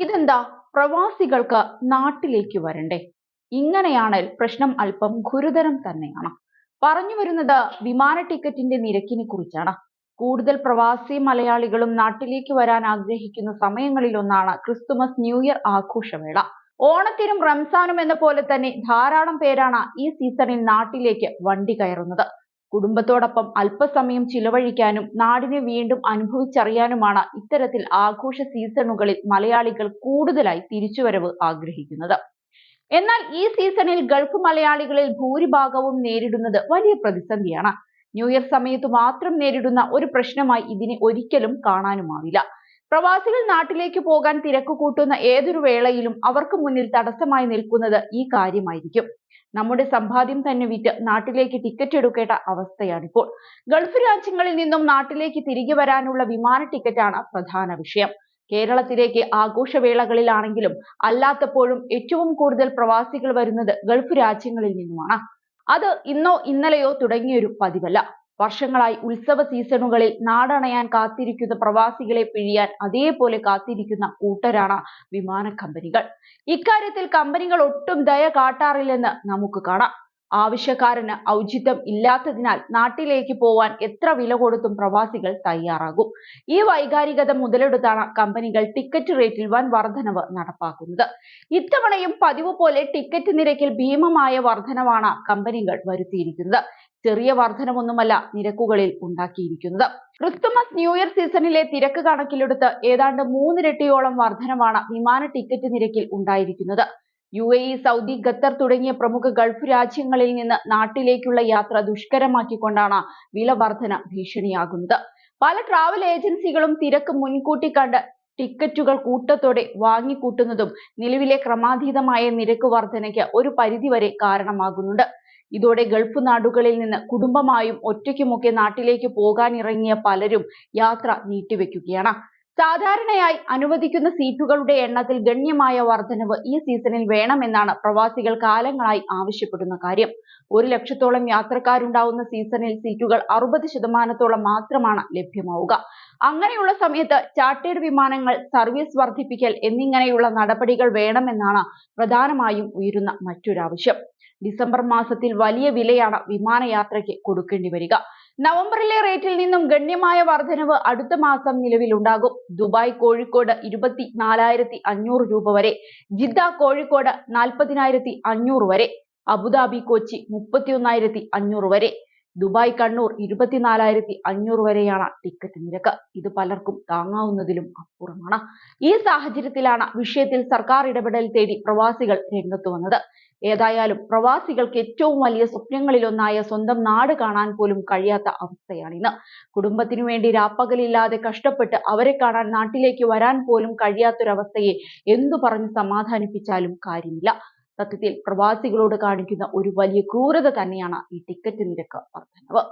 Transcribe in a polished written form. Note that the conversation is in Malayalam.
ഇതെന്താ പ്രവാസികൾക്ക് നാട്ടിലേക്ക് വരണ്ടേ? ഇങ്ങനെയാണെങ്കിൽ പ്രശ്നം അല്പം ഗുരുതരം തന്നെയാണ്. പറഞ്ഞു വരുന്നത് വിമാന ടിക്കറ്റിന്റെ നിരക്കിനെ കുറിച്ചാണ്. കൂടുതൽ പ്രവാസി മലയാളികളും നാട്ടിലേക്ക് വരാൻ ആഗ്രഹിക്കുന്ന സമയങ്ങളിലൊന്നാണ് ക്രിസ്തുമസ് ന്യൂ ഇയർ ആഘോഷവേള. ഓണത്തിനും റംസാനും എന്ന പോലെ തന്നെ ധാരാളം പേരാണ് ഈ സീസണിൽ നാട്ടിലേക്ക് വണ്ടി കയറുന്നത്. കുടുംബത്തോടൊപ്പം അല്പസമയം ചിലവഴിക്കാനും നാടിനെ വീണ്ടും അനുഭവിച്ചറിയാനുമാണ് ഇത്തരത്തിൽ ആഘോഷ സീസണുകളിൽ മലയാളികൾ കൂടുതലായി തിരിച്ചുവരവ് ആഗ്രഹിക്കുന്നത്. എന്നാൽ ഈ സീസണിൽ ഗൾഫ് മലയാളികളിൽ ഭൂരിഭാഗവും നേരിടുന്നത് വലിയ പ്രതിസന്ധിയാണ്. ന്യൂ ഇയർ സമയത്ത് മാത്രം നേരിടുന്ന ഒരു പ്രശ്നമായി ഇതിനെ ഒരിക്കലും കാണാനുമാവില്ല. പ്രവാസികൾ നാട്ടിലേക്ക് പോകാൻ തിരക്ക് കൂട്ടുന്ന ഏതൊരു വേളയിലും അവർക്ക് മുന്നിൽ തടസ്സമായി നിൽക്കുന്നത് ഈ കാര്യമായിരിക്കും. നമ്മുടെ സമ്പാദ്യം തന്നെ വിറ്റ് നാട്ടിലേക്ക് ടിക്കറ്റ് എടുക്കേണ്ട അവസ്ഥയാണിപ്പോൾ. ഗൾഫ് രാജ്യങ്ങളിൽ നിന്നും നാട്ടിലേക്ക് തിരികെ വരാനുള്ള വിമാന ടിക്കറ്റാണ് പ്രധാന വിഷയം. കേരളത്തിലേക്ക് ആഘോഷവേളകളിലാണെങ്കിലും അല്ലാത്തപ്പോഴും ഏറ്റവും കൂടുതൽ പ്രവാസികൾ വരുന്നത് ഗൾഫ് രാജ്യങ്ങളിൽ നിന്നുമാണ്. അത് ഇന്നോ ഇന്നലെയോ തുടങ്ങിയൊരു പതിവല്ല. വർഷങ്ങളായി ഉത്സവ സീസണുകളിൽ നാടണയാൻ കാത്തിരിക്കുന്ന പ്രവാസികളെ പിഴിയാൻ അതേപോലെ കാത്തിരിക്കുന്ന കൂട്ടരാണ് വിമാന കമ്പനികൾ. ഇക്കാര്യത്തിൽ കമ്പനികൾ ഒട്ടും ദയ കാട്ടാറില്ലെന്ന് നമുക്ക് കാണാം. ആവശ്യക്കാരന് ഔചിത്യം ഇല്ലാത്തതിനാൽ നാട്ടിലേക്ക് പോവാൻ എത്ര വില കൊടുത്തും പ്രവാസികൾ തയ്യാറാകും. ഈ വൈകാരികത മുതലെടുത്താണ് കമ്പനികൾ ടിക്കറ്റ് റേറ്റിൽ വൻ വർധനവ് നടപ്പാക്കുന്നത്. ഇത്തവണയും പതിവ് പോലെ ടിക്കറ്റ് നിരക്കിൽ ഭീമമായ വർധനവാണ് കമ്പനികൾ വരുത്തിയിരിക്കുന്നത്. ചെറിയ വർധനമൊന്നുമല്ല നിരക്കുകളിൽ ഉണ്ടാക്കിയിരിക്കുന്നത്. ക്രിസ്തുമസ് ന്യൂ ഇയർ സീസണിലെ തിരക്ക് കണക്കിലെടുത്ത് ഏതാണ്ട് 3 ഇരട്ടിയോളം വർധനവാണ് വിമാന ടിക്കറ്റ് നിരക്കിൽ ഉണ്ടായിരിക്കുന്നത്. UAE, സൗദി, ഖത്തർ തുടങ്ങിയ പ്രമുഖ ഗൾഫ് രാജ്യങ്ങളിൽ നിന്ന് നാട്ടിലേക്കുള്ള യാത്ര ദുഷ്കരമാക്കിക്കൊണ്ടാണ് വില വർധന ഭീഷണിയാകുന്നത്. പല ട്രാവൽ ഏജൻസികളും തിരക്ക് മുൻകൂട്ടി കണ്ട് ടിക്കറ്റുകൾ കൂട്ടത്തോടെ വാങ്ങിക്കൂട്ടുന്നതും നിലവിലെ ക്രമാതീതമായ നിരക്ക് വർധനയ്ക്ക് ഒരു പരിധിവരെ കാരണമാകുന്നുണ്ട്. ഇതോടെ ഗൾഫ് നാടുകളിൽ നിന്ന് കുടുംബമായും ഒറ്റയ്ക്കുമൊക്കെ നാട്ടിലേക്ക് പോകാനിറങ്ങിയ പലരും യാത്ര നീട്ടിവെക്കുകയാണ്. സാധാരണയായി അനുവദിക്കുന്ന സീറ്റുകളുടെ എണ്ണത്തിൽ ഗണ്യമായ വർധനവ് ഈ സീസണിൽ വേണമെന്നാണ് പ്രവാസികൾ കാലങ്ങളായി ആവശ്യപ്പെടുന്ന കാര്യം. 1 ലക്ഷത്തോളം യാത്രക്കാരുണ്ടാവുന്ന സീസണിൽ സീറ്റുകൾ 60% മാത്രമാണ് ലഭ്യമാവുക. അങ്ങനെയുള്ള സമയത്ത് ചാർട്ടേഡ് വിമാനങ്ങൾ, സർവീസ് വർദ്ധിപ്പിക്കൽ എന്നിങ്ങനെയുള്ള നടപടികൾ വേണമെന്നാണ് പ്രധാനമായും ഉയരുന്ന മറ്റൊരാവശ്യം. ഡിസംബർ മാസത്തിൽ വലിയ വിലയാണ് വിമാനയാത്രയ്ക്ക് കൊടുക്കേണ്ടി വരിക. നവംബറിലെ റേറ്റിൽ നിന്നും ഗണ്യമായ വർധനവ് അടുത്ത മാസം നിലവിലുണ്ടാകും. ദുബായ് കോഴിക്കോട് 24,500 രൂപ വരെ, ജിദ്ദ കോഴിക്കോട് 40,500 വരെ, അബുദാബി കൊച്ചി 31,500 വരെ, ദുബായ് കണ്ണൂർ 24,500 വരെയാണ് ടിക്കറ്റ് നിരക്ക്. ഇത് പലർക്കും താങ്ങാവുന്നതിലും അപ്പുറമാണ്. ഈ സാഹചര്യത്തിലാണ് വിഷയത്തിൽ സർക്കാർ ഇടപെടൽ തേടി പ്രവാസികൾ രംഗത്ത് വന്നത്. ഏതായാലും പ്രവാസികൾക്ക് ഏറ്റവും വലിയ സ്വപ്നങ്ങളിലൊന്നായ സ്വന്തം നാട് കാണാൻ പോലും കഴിയാത്ത അവസ്ഥയാണിന്ന്. കുടുംബത്തിനു വേണ്ടി രാപ്പകലില്ലാതെ കഷ്ടപ്പെട്ട് അവരെ കാണാൻ നാട്ടിലേക്ക് വരാൻ പോലും കഴിയാത്തൊരവസ്ഥയെ എന്തു പറഞ്ഞ് സമാധാനിപ്പിച്ചാലും കാര്യമില്ല. സത്യത്തിൽ പ്രവാസികളോട് കാണിക്കുന്ന ഒരു വലിയ ക്രൂരത തന്നെയാണ് ഈ ടിക്കറ്റ് നിരക്ക് വർധനവ്.